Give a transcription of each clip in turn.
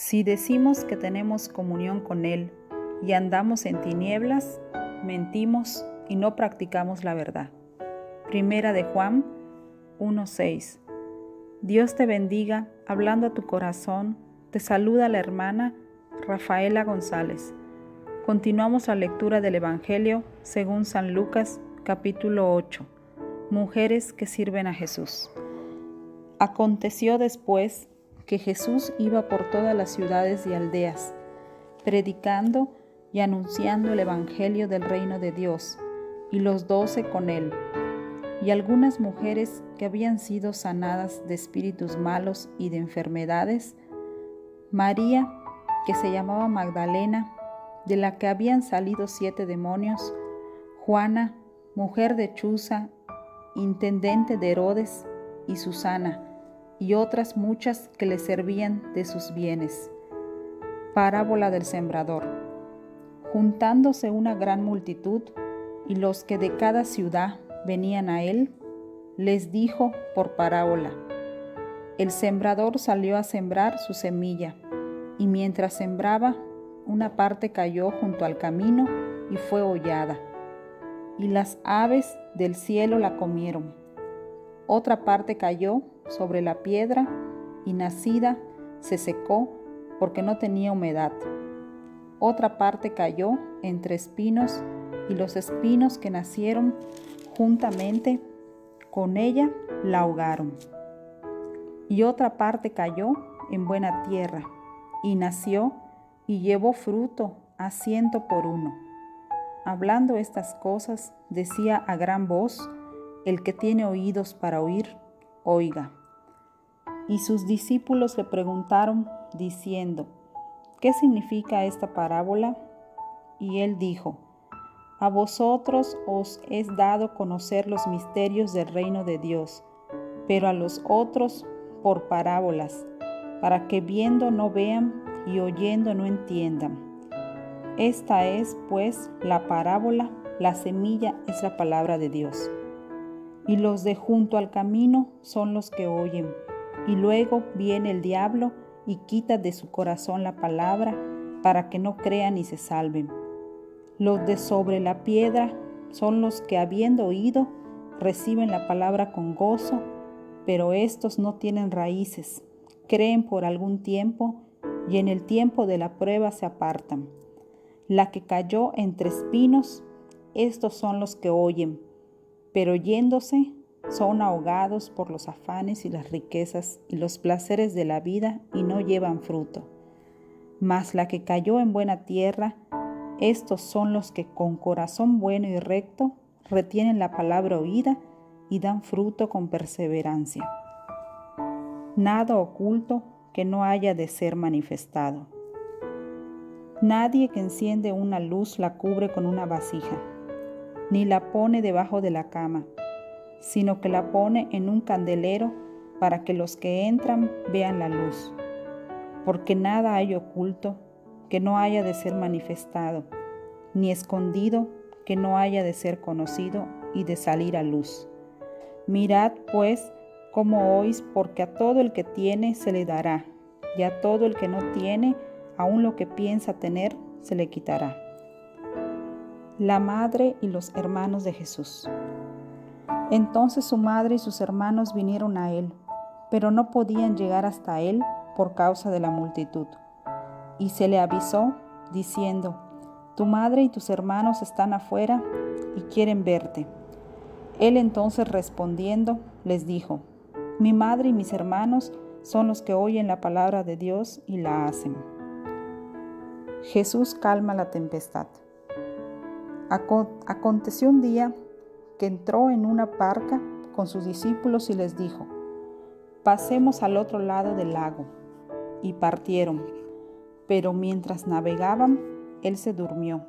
Si decimos que tenemos comunión con Él y andamos en tinieblas, mentimos y no practicamos la verdad. Primera de Juan 1:6. Dios te bendiga, hablando a tu corazón, te saluda la hermana Rafaela González. Continuamos la lectura del Evangelio según San Lucas, capítulo 8. Mujeres que sirven a Jesús. Aconteció después que Jesús iba por todas las ciudades y aldeas, predicando y anunciando el Evangelio del reino de Dios, y los 12 con él. Y algunas mujeres que habían sido sanadas de espíritus malos y de enfermedades, María, que se llamaba Magdalena, de la que habían salido 7 demonios, Juana, mujer de Chuza, intendente de Herodes, y Susana, y otras muchas que le servían de sus bienes. Parábola del sembrador. Juntándose una gran multitud, y los que de cada ciudad venían a él, les dijo por parábola: El sembrador salió a sembrar su semilla, y mientras sembraba, una parte cayó junto al camino y fue hollada, y las aves del cielo la comieron. Otra parte cayó sobre la piedra, y nacida se secó porque no tenía humedad. Otra parte cayó entre espinos, y los espinos que nacieron juntamente con ella la ahogaron. Y otra parte cayó en buena tierra, y nació y llevó fruto a 100 por 1. Hablando estas cosas, decía a gran voz: El que tiene oídos para oír, oiga. Y sus discípulos le preguntaron, diciendo: ¿Qué significa esta parábola? Y él dijo: A vosotros os es dado conocer los misterios del reino de Dios, pero a los otros por parábolas, para que viendo no vean y oyendo no entiendan. Esta es, pues, la parábola. La semilla es la palabra de Dios. Y los de junto al camino son los que oyen, y luego viene el diablo y quita de su corazón la palabra, para que no crean y se salven. Los de sobre la piedra son los que, habiendo oído, reciben la palabra con gozo, pero estos no tienen raíces, creen por algún tiempo, y en el tiempo de la prueba se apartan. La que cayó entre espinos, estos son los que oyen, pero yéndose son ahogados por los afanes y las riquezas y los placeres de la vida, y no llevan fruto. Mas la que cayó en buena tierra, estos son los que con corazón bueno y recto retienen la palabra oída y dan fruto con perseverancia. Nada oculto que no haya de ser manifestado. Nadie que enciende una luz la cubre con una vasija, ni la pone debajo de la cama, sino que la pone en un candelero, para que los que entran vean la luz. Porque nada hay oculto que no haya de ser manifestado, ni escondido que no haya de ser conocido y de salir a luz. Mirad, pues, cómo oís, porque a todo el que tiene se le dará, y a todo el que no tiene, aun lo que piensa tener, se le quitará. La madre y los hermanos de Jesús. Entonces su madre y sus hermanos vinieron a él, pero no podían llegar hasta él por causa de la multitud. Y se le avisó, diciendo: Tu madre y tus hermanos están afuera y quieren verte. Él entonces respondiendo les dijo: Mi madre y mis hermanos son los que oyen la palabra de Dios y la hacen. Jesús calma la tempestad. Aconteció un día que entró en una barca con sus discípulos y les dijo: Pasemos al otro lado del lago. Y partieron. Pero mientras navegaban, él se durmió.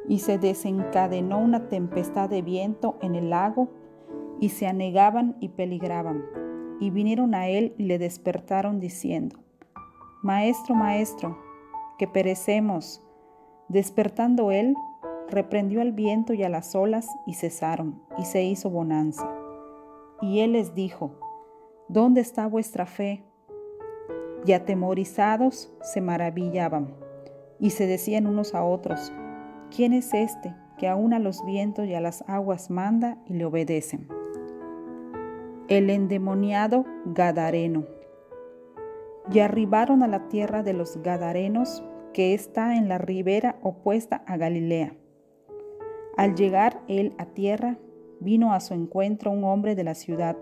Y se desencadenó una tempestad de viento en el lago, y se anegaban y peligraban. Y vinieron a él y le despertaron diciendo: Maestro, maestro, que perecemos. Despertando él, reprendió al viento y a las olas, y cesaron, y se hizo bonanza. Y él les dijo: ¿Dónde está vuestra fe? y atemorizados se maravillaban, y se decían unos a otros: ¿quién es este que aun a los vientos y a las aguas manda y le obedecen? El endemoniado Gadareno. Y arribaron a la tierra de los Gadarenos, que está en la ribera opuesta a Galilea. Al llegar él a tierra, vino a su encuentro un hombre de la ciudad,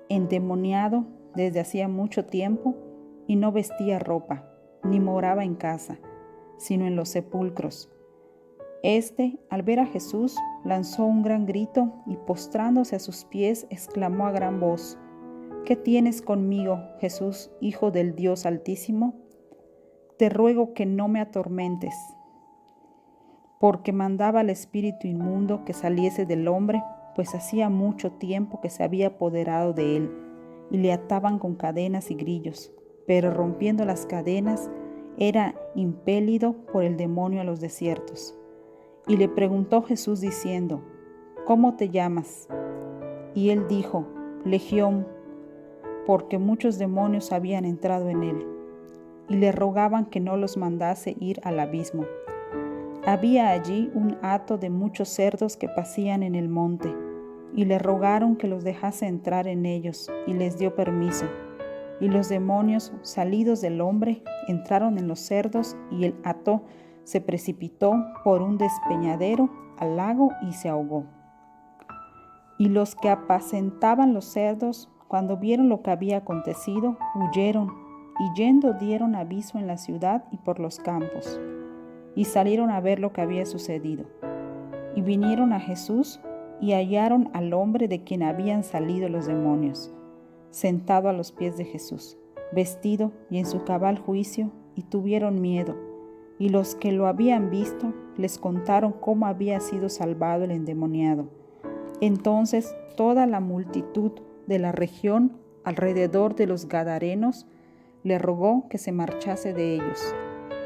endemoniado desde hacía mucho tiempo, y no vestía ropa, ni moraba en casa, sino en los sepulcros. Al ver a Jesús, lanzó un gran grito y postrándose a sus pies, exclamó a gran voz: ¿qué tienes conmigo, Jesús, Hijo del Dios Altísimo? Te ruego que no me atormentes. Porque mandaba al espíritu inmundo que saliese del hombre, pues hacía mucho tiempo que se había apoderado de él, y le ataban con cadenas y grillos, pero rompiendo las cadenas, era impelido por el demonio a los desiertos. Y le preguntó Jesús diciendo: ¿cómo te llamas? Y él dijo: Legión, porque muchos demonios habían entrado en él, y le rogaban que no los mandase ir al abismo. Había allí un hato de muchos cerdos que pacían en el monte, y le rogaron que los dejase entrar en ellos, y les dio permiso. Y los demonios, salidos del hombre, entraron en los cerdos, y el hato se precipitó por un despeñadero al lago y se ahogó. Y los que apacentaban los cerdos, cuando vieron lo que había acontecido, huyeron, y yendo dieron aviso en la ciudad y por los campos, y salieron a ver lo que había sucedido. Y vinieron a Jesús, y hallaron al hombre de quien habían salido los demonios, sentado a los pies de Jesús, vestido y en su cabal juicio, y tuvieron miedo. Y los que lo habían visto les contaron cómo había sido salvado el endemoniado. Entonces toda la multitud de la región alrededor de los Gadarenos le rogó que se marchase de ellos,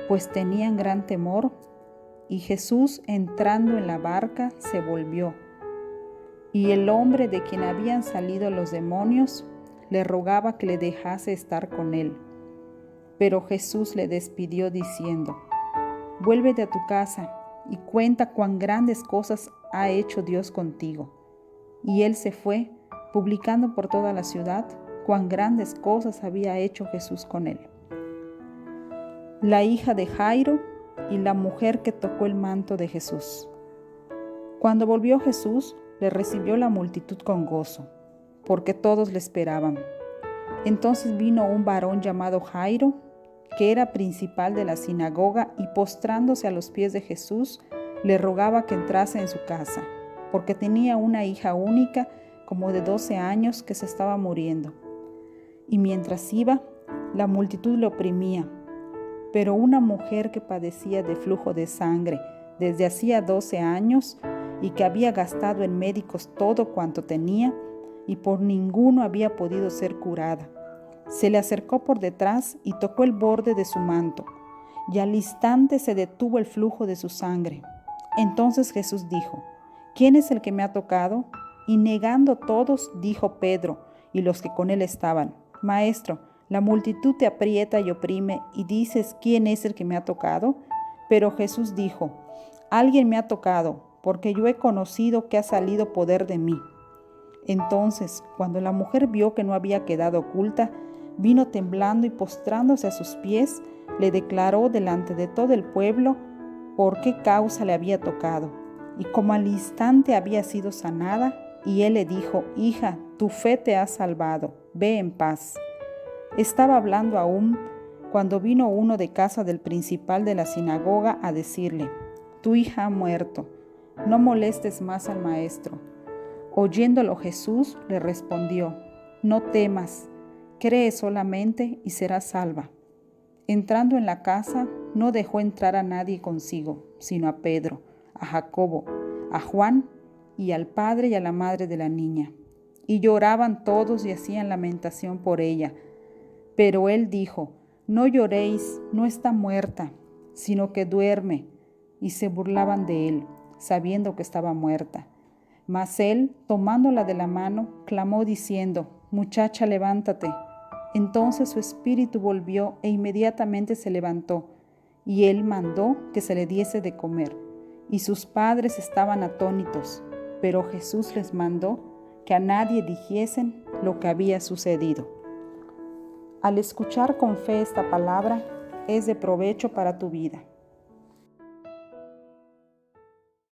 pues tenían gran temor. Y Jesús, entrando en la barca, se volvió. Y el hombre de quien habían salido los demonios le rogaba que le dejase estar con él. Pero Jesús le despidió diciendo: vuélvete a tu casa y cuenta cuán grandes cosas ha hecho Dios contigo. Y él se fue, publicando por toda la ciudad cuán grandes cosas había hecho Jesús con él. La hija de Jairo y la mujer que tocó el manto de Jesús. Cuando volvió Jesús, le recibió la multitud con gozo, porque todos le esperaban. Entonces vino un varón llamado Jairo, que era principal de la sinagoga, y postrándose a los pies de Jesús, le rogaba que entrase en su casa, porque tenía una hija única, como de 12 años, que se estaba muriendo. Y mientras iba, la multitud le oprimía. Pero una mujer que padecía de flujo de sangre desde hacía 12 años, y que había gastado en médicos todo cuanto tenía, y por ninguno había podido ser curada, se le acercó por detrás y tocó el borde de su manto, y al instante se detuvo el flujo de su sangre. Entonces Jesús dijo: ¿quién es el que me ha tocado? Y negando todos, dijo Pedro y los que con él estaban: Maestro, la multitud te aprieta y oprime, y dices: ¿quién es el que me ha tocado? Pero Jesús dijo: alguien me ha tocado, porque yo he conocido que ha salido poder de mí. Entonces, cuando la mujer vio que no había quedado oculta, vino temblando y postrándose a sus pies, le declaró delante de todo el pueblo por qué causa le había tocado, y como al instante había sido sanada. Y él le dijo: hija, tu fe te ha salvado, ve en paz. Estaba hablando aún cuando vino uno de casa del principal de la sinagoga a decirle: tu hija ha muerto, no molestes más al maestro. Oyéndolo Jesús le respondió: no temas, cree solamente y serás salva. Entrando en la casa, no dejó entrar a nadie consigo, sino a Pedro, a Jacobo, a Juan y al padre y a la madre de la niña. Y lloraban todos y hacían lamentación por ella. Pero él dijo: no lloréis, no está muerta, sino que duerme. Y se burlaban de él, sabiendo que estaba muerta. Mas él, tomándola de la mano, clamó diciendo: muchacha, levántate. Entonces su espíritu volvió e inmediatamente se levantó, y él mandó que se le diese de comer. Y sus padres estaban atónitos, pero Jesús les mandó que a nadie dijesen lo que había sucedido. Al escuchar con fe esta palabra, es de provecho para tu vida.